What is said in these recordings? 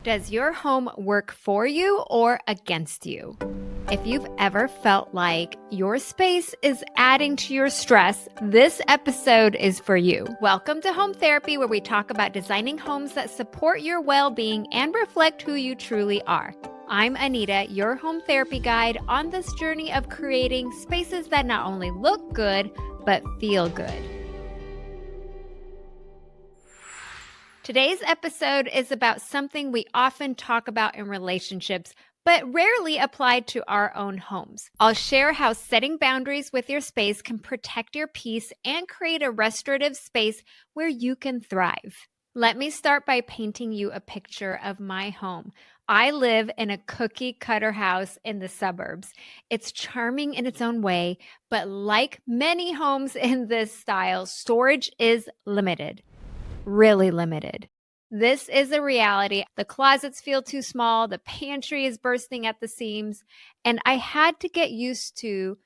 Does your home work for you or against you? If you've ever felt like your space is adding to your stress, this episode is for you. Welcome to Home Therapy, where we talk about designing homes that support your well-being and reflect who you truly are. I'm Anita, your home therapy guide on this journey of creating spaces that not only look good, but feel good. Today's episode is about something we often talk about in relationships, but rarely apply to our own homes. I'll share how setting boundaries with your space can protect your peace and create a restorative space where you can thrive. Let me start by painting you a picture of my home. I live in a cookie cutter house in the suburbs. It's charming in its own way, but like many homes in this style, storage is limited. Really limited. This is a reality. The closets feel too small. The pantry is bursting at the seams. And I had to get used to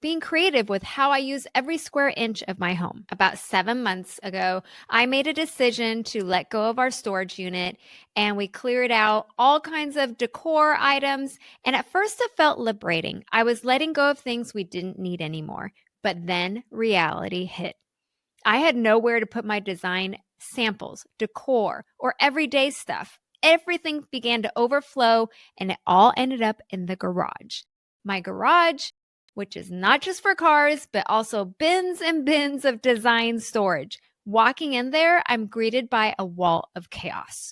being creative with how I use every square inch of my home. About 7 months ago, I made a decision to let go of our storage unit, and we cleared out all kinds of decor items. And at first it felt liberating. I was letting go of things we didn't need anymore. But then reality hit. I had nowhere to put my design samples, decor, or everyday stuff. Everything began to overflow, and it all ended up in the garage. My garage, which is not just for cars, but also bins and bins of design storage. Walking in there, I'm greeted by a wall of chaos.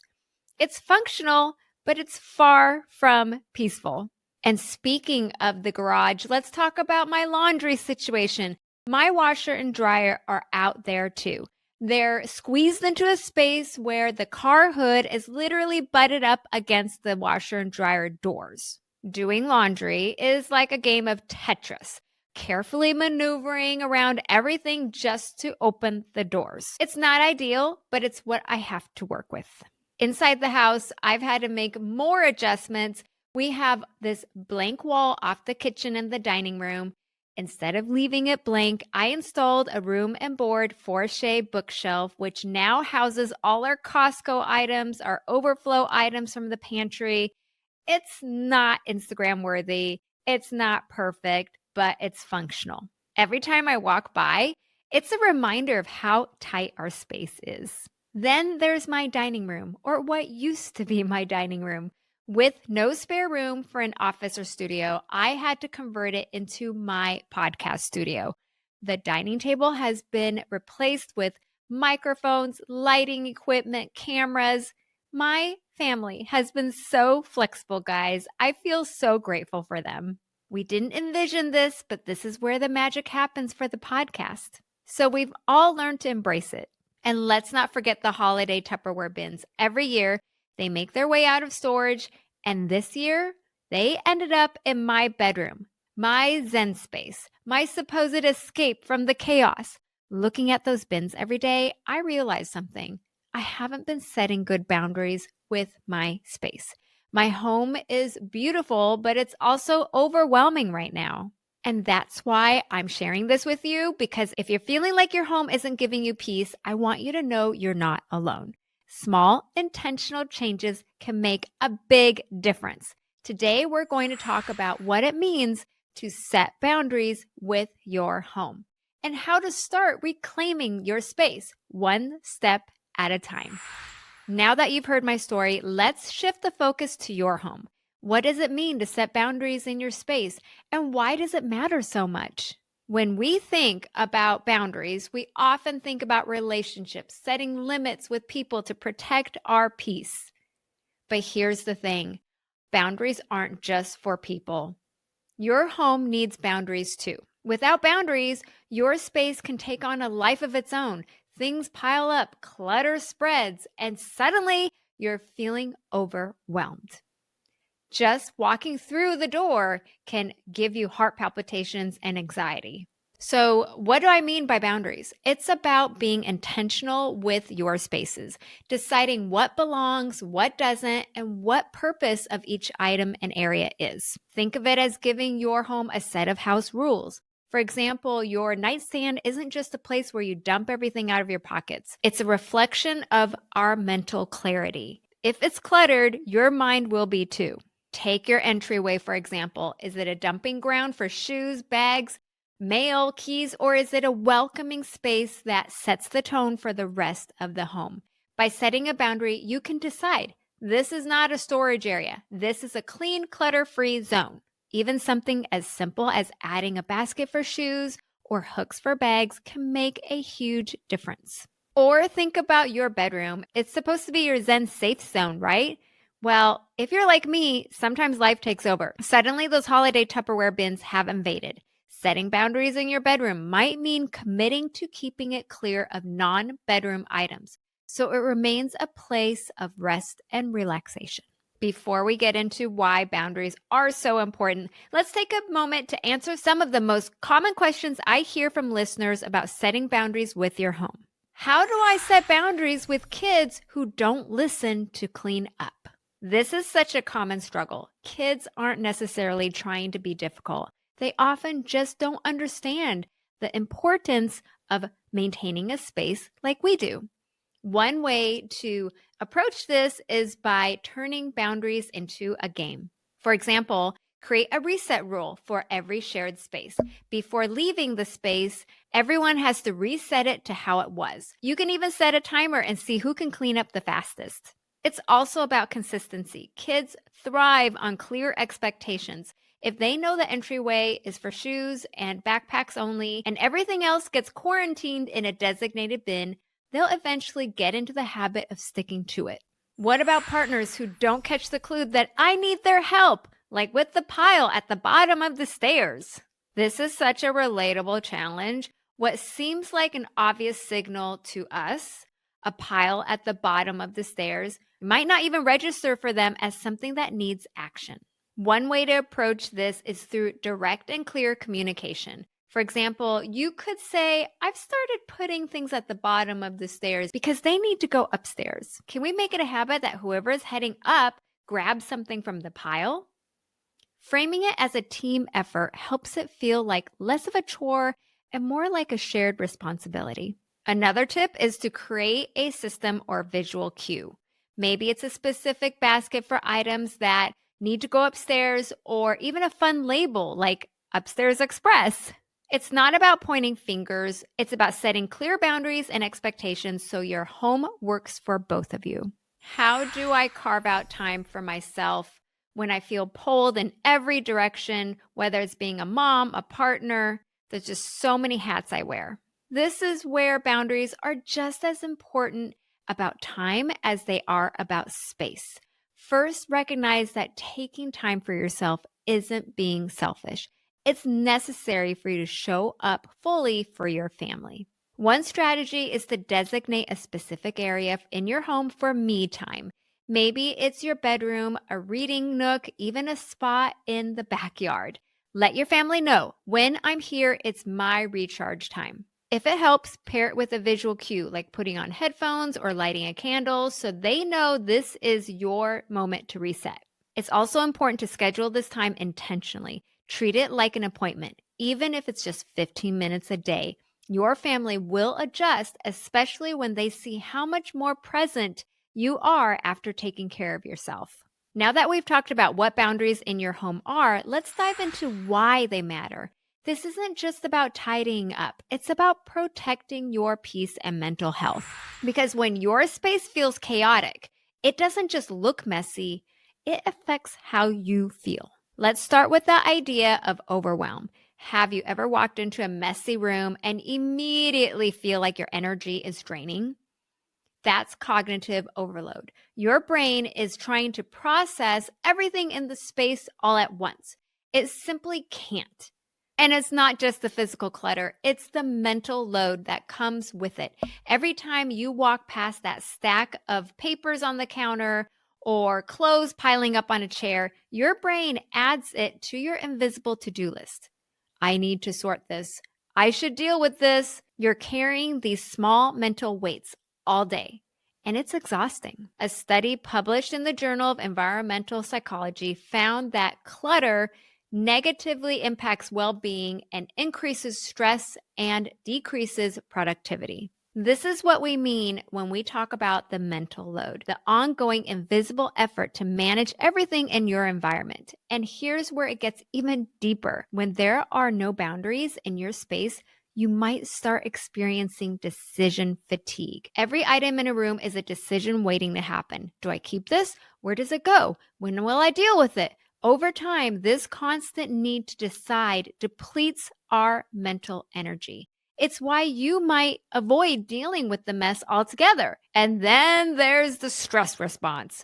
It's functional, but it's far from peaceful. And speaking of the garage, let's talk about my laundry situation. My washer and dryer are out there too. They're squeezed into a space where the car hood is literally butted up against the washer and dryer doors. Doing laundry is like a game of Tetris, carefully maneuvering around everything just to open the doors. It's not ideal, but it's what I have to work with. Inside the house, I've had to make more adjustments. We have this blank wall off the kitchen and the dining room. Instead of leaving it blank, I installed a room and board four-shade bookshelf, which now houses all our Costco items, our overflow items from the pantry. It's not Instagram worthy. It's not perfect, but it's functional. Every time I walk by, it's a reminder of how tight our space is. Then there's my dining room, or what used to be my dining room. With no spare room for an office or studio, I had to convert it into my podcast studio. The dining table has been replaced with microphones, lighting equipment, cameras. My family has been so flexible, guys. I feel so grateful for them. We didn't envision this, but this is where the magic happens for the podcast. So we've all learned to embrace it. And let's not forget the holiday Tupperware bins. Every year, they make their way out of storage, and this year, they ended up in my bedroom, my Zen space, my supposed escape from the chaos. Looking at those bins every day, I realized something. I haven't been setting good boundaries with my space. My home is beautiful, but it's also overwhelming right now. And that's why I'm sharing this with you, because if you're feeling like your home isn't giving you peace, I want you to know you're not alone. Small, intentional changes can make a big difference. Today, we're going to talk about what it means to set boundaries with your home and how to start reclaiming your space one step at a time. Now that you've heard my story, let's shift the focus to your home. What does it mean to set boundaries in your space, and why does it matter so much? When we think about boundaries, we often think about relationships, setting limits with people to protect our peace. But here's the thing, boundaries aren't just for people. Your home needs boundaries too. Without boundaries, your space can take on a life of its own. Things pile up, clutter spreads, and suddenly you're feeling overwhelmed. Just walking through the door can give you heart palpitations and anxiety. So what do I mean by boundaries? It's about being intentional with your spaces, deciding what belongs, what doesn't, and what purpose of each item and area is. Think of it as giving your home a set of house rules. For example, your nightstand isn't just a place where you dump everything out of your pockets. It's a reflection of our mental clarity. If it's cluttered, your mind will be too. Take your entryway, for example. Is it a dumping ground for shoes, bags, mail, keys, or is it a welcoming space that sets the tone for the rest of the home? By setting a boundary, you can decide this is not a storage area. This is a clean, clutter-free zone. Even something as simple as adding a basket for shoes or hooks for bags can make a huge difference. Or think about your bedroom. It's supposed to be your Zen safe zone, right? Well, if you're like me, sometimes life takes over. Suddenly, those holiday Tupperware bins have invaded. Setting boundaries in your bedroom might mean committing to keeping it clear of non-bedroom items, so it remains a place of rest and relaxation. Before we get into why boundaries are so important, let's take a moment to answer some of the most common questions I hear from listeners about setting boundaries with your home. How do I set boundaries with kids who don't listen to clean up? This is such a common struggle. Kids aren't necessarily trying to be difficult. They often just don't understand the importance of maintaining a space like we do. One way to approach this is by turning boundaries into a game. For example, create a reset rule for every shared space. Before leaving the space, everyone has to reset it to how it was. You can even set a timer and see who can clean up the fastest. It's also about consistency. Kids thrive on clear expectations. If they know the entryway is for shoes and backpacks only, and everything else gets quarantined in a designated bin, they'll eventually get into the habit of sticking to it. What about partners who don't catch the clue that I need their help, like with the pile at the bottom of the stairs? This is such a relatable challenge. What seems like an obvious signal to us, a pile at the bottom of the stairs, might not even register for them as something that needs action. One way to approach this is through direct and clear communication. For example, you could say, I've started putting things at the bottom of the stairs because they need to go upstairs. Can we make it a habit that whoever is heading up grabs something from the pile? Framing it as a team effort helps it feel like less of a chore and more like a shared responsibility. Another tip is to create a system or visual cue. Maybe it's a specific basket for items that need to go upstairs, or even a fun label like Upstairs Express. It's not about pointing fingers. It's about setting clear boundaries and expectations so your home works for both of you. How do I carve out time for myself when I feel pulled in every direction, whether it's being a mom, a partner? There's just so many hats I wear. This is where boundaries are just as important about time as they are about space. First, recognize that taking time for yourself isn't being selfish. It's necessary for you to show up fully for your family. One strategy is to designate a specific area in your home for me time. Maybe it's your bedroom, a reading nook, even a spot in the backyard. Let your family know, when I'm here, it's my recharge time. If it helps, pair it with a visual cue, like putting on headphones or lighting a candle, so they know this is your moment to reset. It's also important to schedule this time intentionally. Treat it like an appointment. Even if it's just 15 minutes a day, your family will adjust, especially when they see how much more present you are after taking care of yourself. Now that we've talked about what boundaries in your home are, let's dive into why they matter. This isn't just about tidying up. It's about protecting your peace and mental health. Because when your space feels chaotic, it doesn't just look messy, it affects how you feel. Let's start with the idea of overwhelm. Have you ever walked into a messy room and immediately feel like your energy is draining? That's cognitive overload. Your brain is trying to process everything in the space all at once. It simply can't. And it's not just the physical clutter, it's the mental load that comes with it. Every time you walk past that stack of papers on the counter or clothes piling up on a chair, your brain adds it to your invisible to-do list. I need to sort this. I should deal with this. You're carrying these small mental weights all day, and it's exhausting. A study published in the Journal of Environmental Psychology found that clutter negatively impacts well-being and increases stress and decreases productivity. This is what we mean when we talk about the mental load, the ongoing invisible effort to manage everything in your environment. And here's where it gets even deeper. When there are no boundaries in your space, you might start experiencing decision fatigue. Every item in a room is a decision waiting to happen. Do I keep this? Where does it go? When will I deal with it? Over time, this constant need to decide depletes our mental energy. It's why you might avoid dealing with the mess altogether. And then there's the stress response.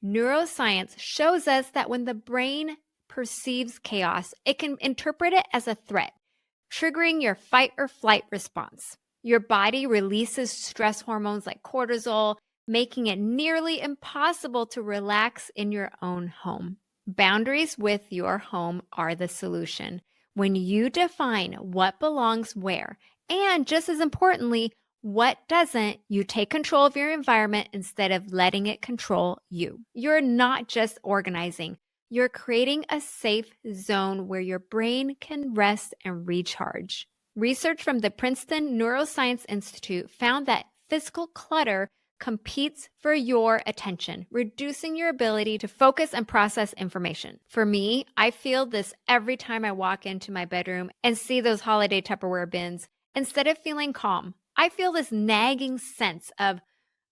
Neuroscience shows us that when the brain perceives chaos, it can interpret it as a threat, triggering your fight or flight response. Your body releases stress hormones like cortisol, making it nearly impossible to relax in your own home. Boundaries with your home are the solution. When you define what belongs where, and just as importantly, what doesn't, you take control of your environment instead of letting it control you. You're not just organizing, you're creating a safe zone where your brain can rest and recharge. Research from the Princeton Neuroscience Institute found that physical clutter competes for your attention, reducing your ability to focus and process information. For me, I feel this every time I walk into my bedroom and see those holiday Tupperware bins. Instead of feeling calm, I feel this nagging sense of,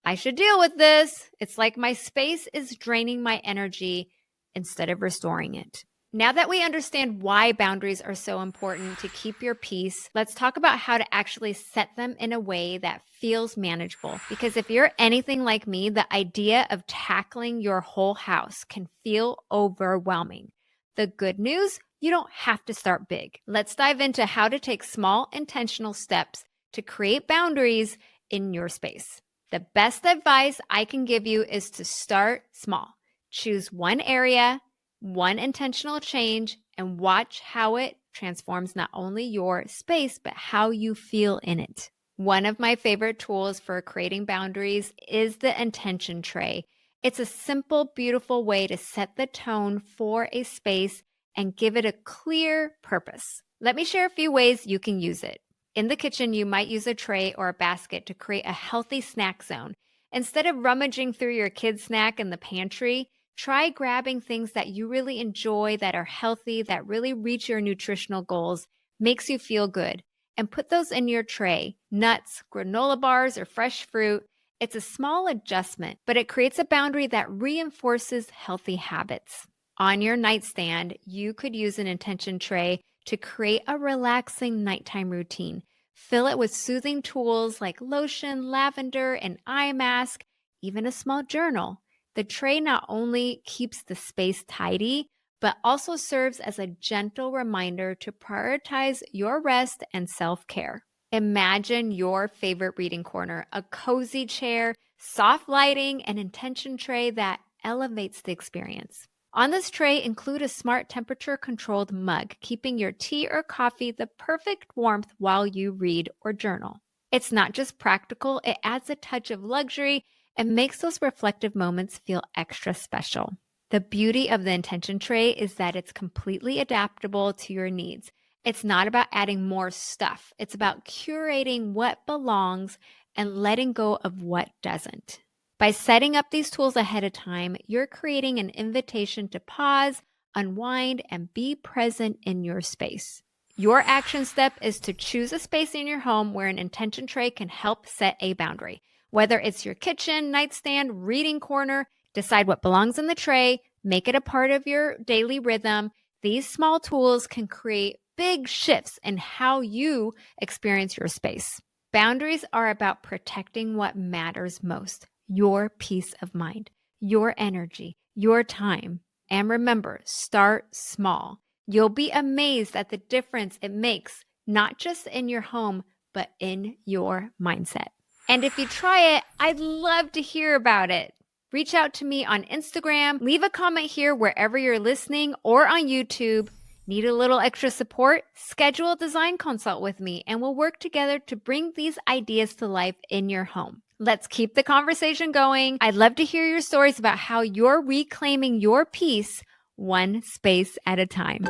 I should deal with this. It's like my space is draining my energy instead of restoring it. Now that we understand why boundaries are so important to keep your peace, let's talk about how to actually set them in a way that feels manageable. Because if you're anything like me, the idea of tackling your whole house can feel overwhelming. The good news, you don't have to start big. Let's dive into how to take small, intentional steps to create boundaries in your space. The best advice I can give you is to start small. Choose one area, one intentional change, and watch how it transforms not only your space, but how you feel in it. One of my favorite tools for creating boundaries is the intention tray. It's a simple, beautiful way to set the tone for a space and give it a clear purpose. Let me share a few ways you can use it. In the kitchen, you might use a tray or a basket to create a healthy snack zone. Instead of rummaging through your kid's snack in the pantry, try grabbing things that you really enjoy, that are healthy, that really reach your nutritional goals, makes you feel good, and put those in your tray. Nuts, granola bars, or fresh fruit. It's a small adjustment, but it creates a boundary that reinforces healthy habits. On your nightstand, you could use an intention tray to create a relaxing nighttime routine. Fill it with soothing tools like lotion, lavender, an eye mask, even a small journal. The tray not only keeps the space tidy, but also serves as a gentle reminder to prioritize your rest and self-care. Imagine your favorite reading corner, a cozy chair, soft lighting, and intention tray that elevates the experience. On this tray, include a smart temperature-controlled mug, keeping your tea or coffee the perfect warmth while you read or journal. It's not just practical, it adds a touch of luxury and makes those reflective moments feel extra special. The beauty of the intention tray is that it's completely adaptable to your needs. It's not about adding more stuff. It's about curating what belongs and letting go of what doesn't. By setting up these tools ahead of time, you're creating an invitation to pause, unwind, and be present in your space. Your action step is to choose a space in your home where an intention tray can help set a boundary. Whether it's your kitchen, nightstand, reading corner, decide what belongs in the tray, make it a part of your daily rhythm. These small tools can create big shifts in how you experience your space. Boundaries are about protecting what matters most, your peace of mind, your energy, your time. And remember, start small. You'll be amazed at the difference it makes, not just in your home, but in your mindset. And if you try it, I'd love to hear about it. Reach out to me on Instagram, leave a comment here wherever you're listening, or on YouTube. Need a little extra support? Schedule a design consult with me and we'll work together to bring these ideas to life in your home. Let's keep the conversation going. I'd love to hear your stories about how you're reclaiming your peace one space at a time.